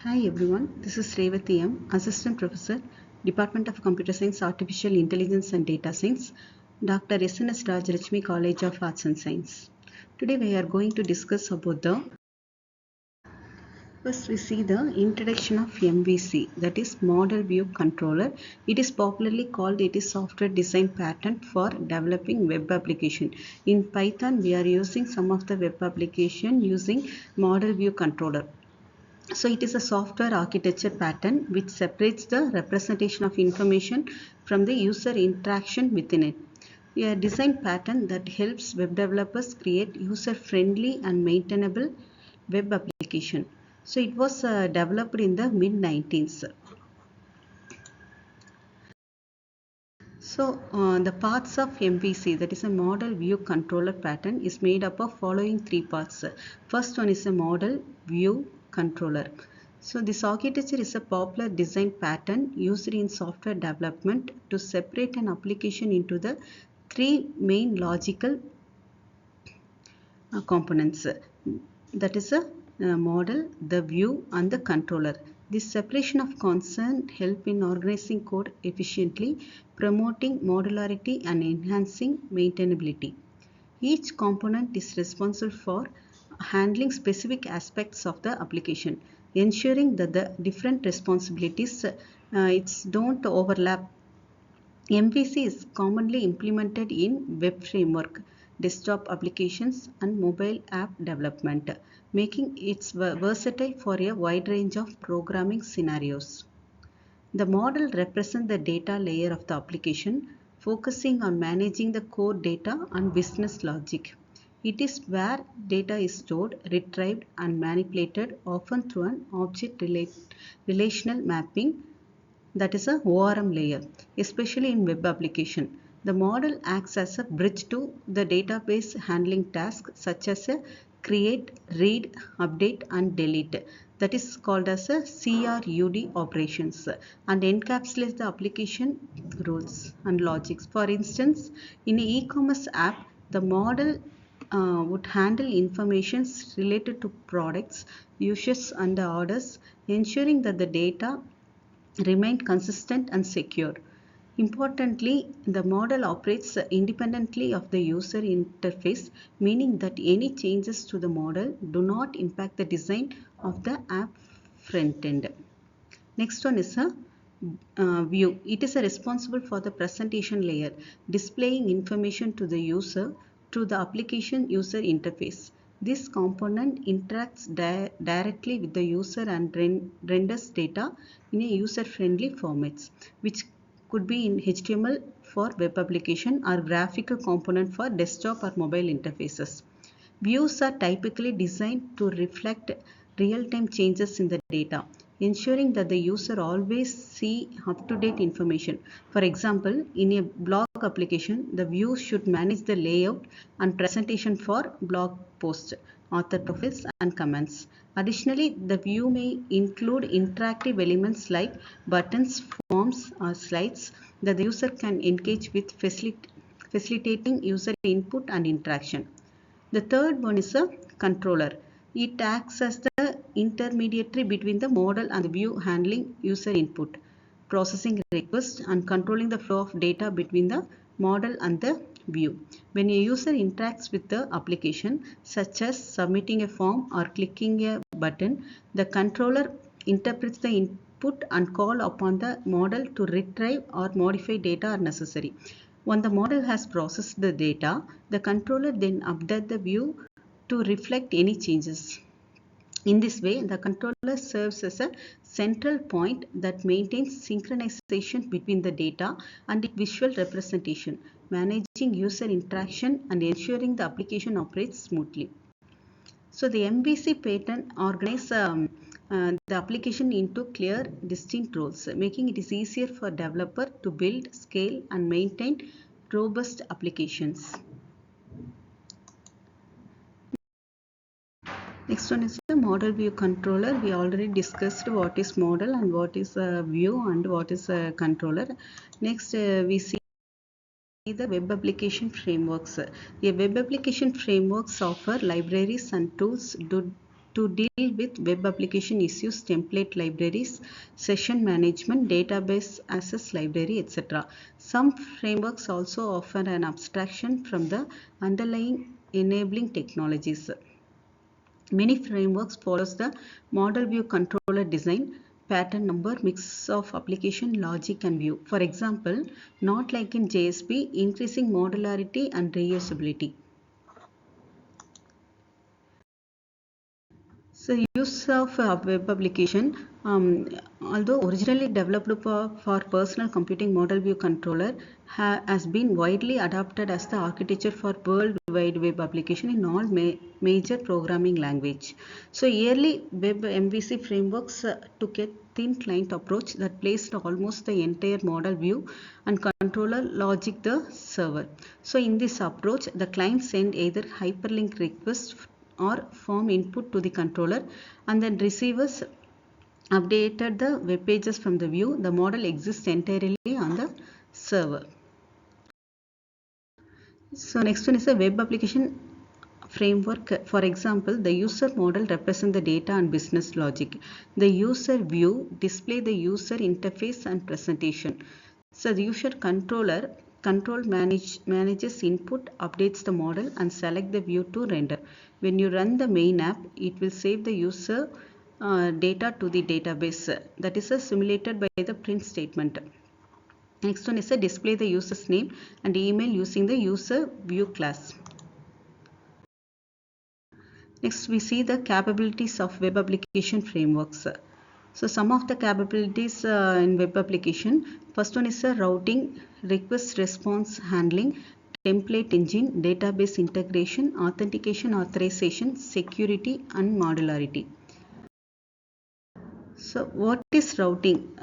Hi everyone, this is Revathi M, Assistant Professor, Department of Computer Science, Artificial Intelligence and Data Science, Dr. S.N.S. Rajarachmi College of Arts and Science. Today we are going to discuss about first we see the introduction of MVC, that is Model View Controller. It is popularly called software design pattern for developing web application. In Python we are using some of the web application using Model View Controller. So it is a software architecture pattern which separates the representation of information from the user interaction within it. A design pattern that helps web developers create user-friendly and maintainable web application. So it was developed in the mid-90s. So the parts of MVC, that is a model view controller pattern, is made up of following three parts. First one is a model view controller. So this architecture is a popular design pattern used in software development to separate an application into the three main logical components, that is a model, the view and the controller. This separation of concern help in organizing code efficiently, promoting modularity and enhancing maintainability. Each component is responsible for handling specific aspects of the application, ensuring that the different responsibilities don't overlap. MVC is commonly implemented in web framework, desktop applications, and mobile app development, making it versatile for a wide range of programming scenarios. The model represents the data layer of the application, focusing on managing the core data and business logic. It is where data is stored, retrieved, and manipulated, often through an object relational mapping, that is a ORM layer, especially in web application. The model acts as a bridge to the database handling tasks such as a create, read, update and delete, that is called as a CRUD operations, and encapsulates the application rules and logics. For instance, in an e-commerce app, the model would handle information related to products, uses and the orders, ensuring that the data remain consistent and secure. Importantly, the model operates independently of the user interface, meaning that any changes to the model do not impact the design of the app front end. Next one is a view. It is responsible for the presentation layer, displaying information to the user through the application user interface. This component interacts directly with the user and renders data in a user-friendly formats, which could be in HTML for web application or graphical component for desktop or mobile interfaces. Views are typically designed to reflect real-time changes in the data, ensuring that the user always see up-to-date information. For example, in a blog application, the view should manage the layout and presentation for blog posts, author profiles, and comments. Additionally, the view may include interactive elements like buttons, forms, or slides that the user can engage with, facilitating user input and interaction. The third one is a controller. It acts as the intermediary between the model and the view, handling user input, processing requests, and controlling the flow of data between the model and the view. When a user interacts with the application, such as submitting a form or clicking a button, the controller interprets the input and call upon the model to retrieve or modify data are necessary. When the model has processed the data, the controller then updates the view to reflect any changes. In this way, the controller serves as a central point that maintains synchronization between the data and its visual representation, managing user interaction and ensuring the application operates smoothly. So the MVC pattern organizes the application into clear, distinct roles, making it easier for developer to build, scale, and maintain robust applications. Next one is the model view controller. We already discussed what is model and what is a view and what is a controller. Next, we see the web application frameworks. A web application frameworks offer libraries and tools to deal with web application issues, template libraries, session management, database access library, etc. Some frameworks also offer an abstraction from the underlying enabling technologies. Many frameworks follows the model view controller design pattern number mix of application logic and view. For example, not like in JSP, increasing modularity and reusability. So use of web application, although originally developed for personal computing, model view controller has been widely adopted as the architecture for World Wide Web application in all major programming language. So early web MVC frameworks took a thin client approach that placed almost the entire model view and controller logic the server. So in this approach, the client send either hyperlink requests or form input to the controller, and then receivers updated the web pages from the view. The model exists entirely on the server. So next one is a web application framework. For example, the user model represents the data and business logic. The user view display the user interface and presentation. So the user control manages input, updates the model and select the view to render. When you run the main app, it will save the user data to the database. That is simulated by the print statement. Next one is a display the user's name and email using the user view class. Next, we see the capabilities of web application frameworks. So some of the capabilities in web application, first one is routing, request response handling, template engine, database integration, authentication, authorization, security and modularity. So what is routing?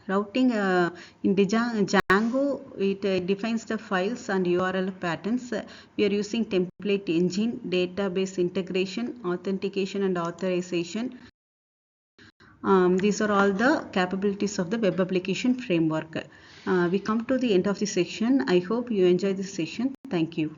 Routing in Django, it defines the files and URL patterns. We are using template engine, database integration, authentication and authorization. These are all the capabilities of the web application framework. We come to the end of the section. I hope you enjoy this session. Thank you.